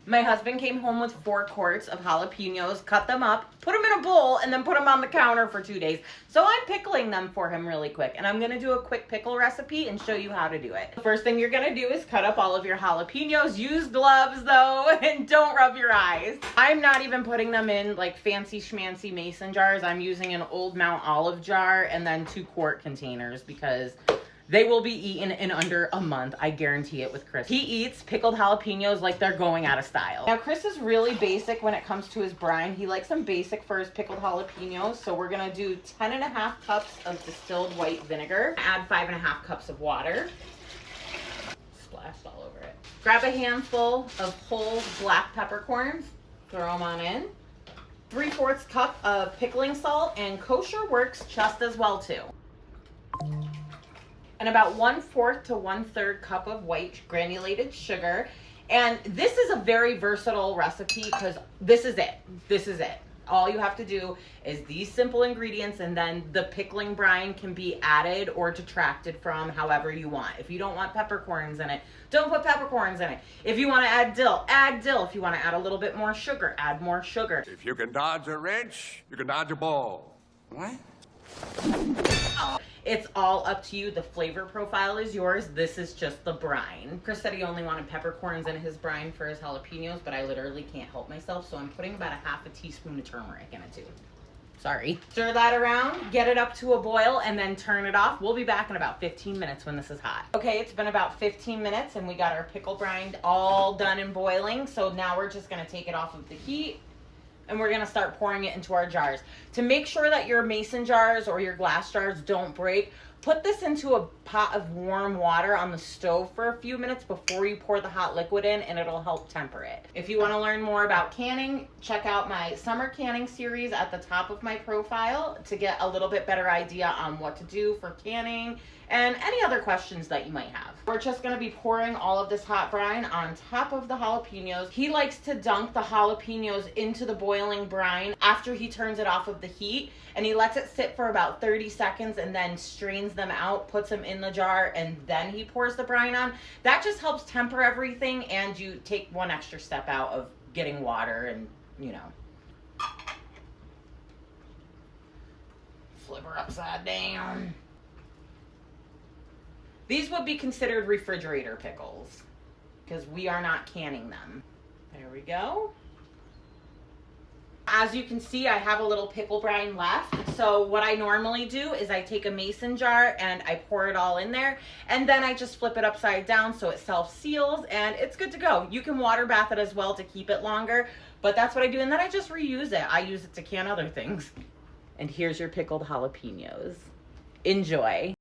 My husband came home with 4 quarts of jalapenos, cut them up, put them in a bowl, and then put them on the counter for 2 days. So I'm pickling them for him really quick. And I'm gonna do a quick pickle recipe and show you how to do it. The first thing you're gonna do is cut up all of your jalapenos. Use gloves though, and don't rub your eyes. I'm not even putting them in like fancy schmancy mason jars. I'm using an old Mount Olive jar and then 2-quart containers because they will be eaten in under a month. I guarantee it with Chris. He eats pickled jalapenos like they're going out of style. Now, Chris is really basic when it comes to his brine. He likes them basic for his pickled jalapenos. So we're gonna do 10.5 cups of distilled white vinegar. Add 5.5 cups of water. Splashed all over it. Grab a handful of whole black peppercorns. Throw them on in. 3/4 cup of pickling salt, and kosher works just as well too. And about 1/4 to 1/3 cup of white granulated sugar. And this is a very versatile recipe because this is it. This is it. All you have to do is these simple ingredients, and then the pickling brine can be added or detracted from however you want. If you don't want peppercorns in it, don't put peppercorns in it. If you want to add dill, add dill. If you want to add a little bit more sugar, add more sugar. If you can dodge a wrench, you can dodge a ball. What? It's all up to you. The flavor profile is yours. This is just the brine. Chris said he only wanted peppercorns in his brine for his jalapenos, but I literally can't help myself, so I'm putting about 1/2 teaspoon of turmeric in it too. Sorry. Stir that around, get it up to a boil, and then turn it off. We'll be back in about 15 minutes when this is hot. Okay, it's been about 15 minutes, and we got our pickle brine all done and boiling, so now we're just gonna take it off of the heat, and we're gonna start pouring it into our jars. To make sure that your mason jars or your glass jars don't break, put this into a pot of warm water on the stove for a few minutes before you pour the hot liquid in, and it'll help temper it. If you wanna learn more about canning, check out my summer canning series at the top of my profile to get a little bit better idea on what to do for canning and any other questions that you might have. We're just gonna be pouring all of this hot brine on top of the jalapenos. He likes to dunk the jalapenos into the boiling brine after he turns it off of the heat, and he lets it sit for about 30 seconds and then strains them out, puts them in the jar, and then he pours the brine on. That just helps temper everything, and you take one extra step out of getting water and, you know. Flip her upside down. These would be considered refrigerator pickles because we are not canning them. There we go. As you can see, I have a little pickle brine left. So what I normally do is I take a mason jar and I pour it all in there, and then I just flip it upside down so it self-seals, and it's good to go. You can water bath it as well to keep it longer, but that's what I do, and then I just reuse it. I use it to can other things. And here's your pickled jalapenos. Enjoy.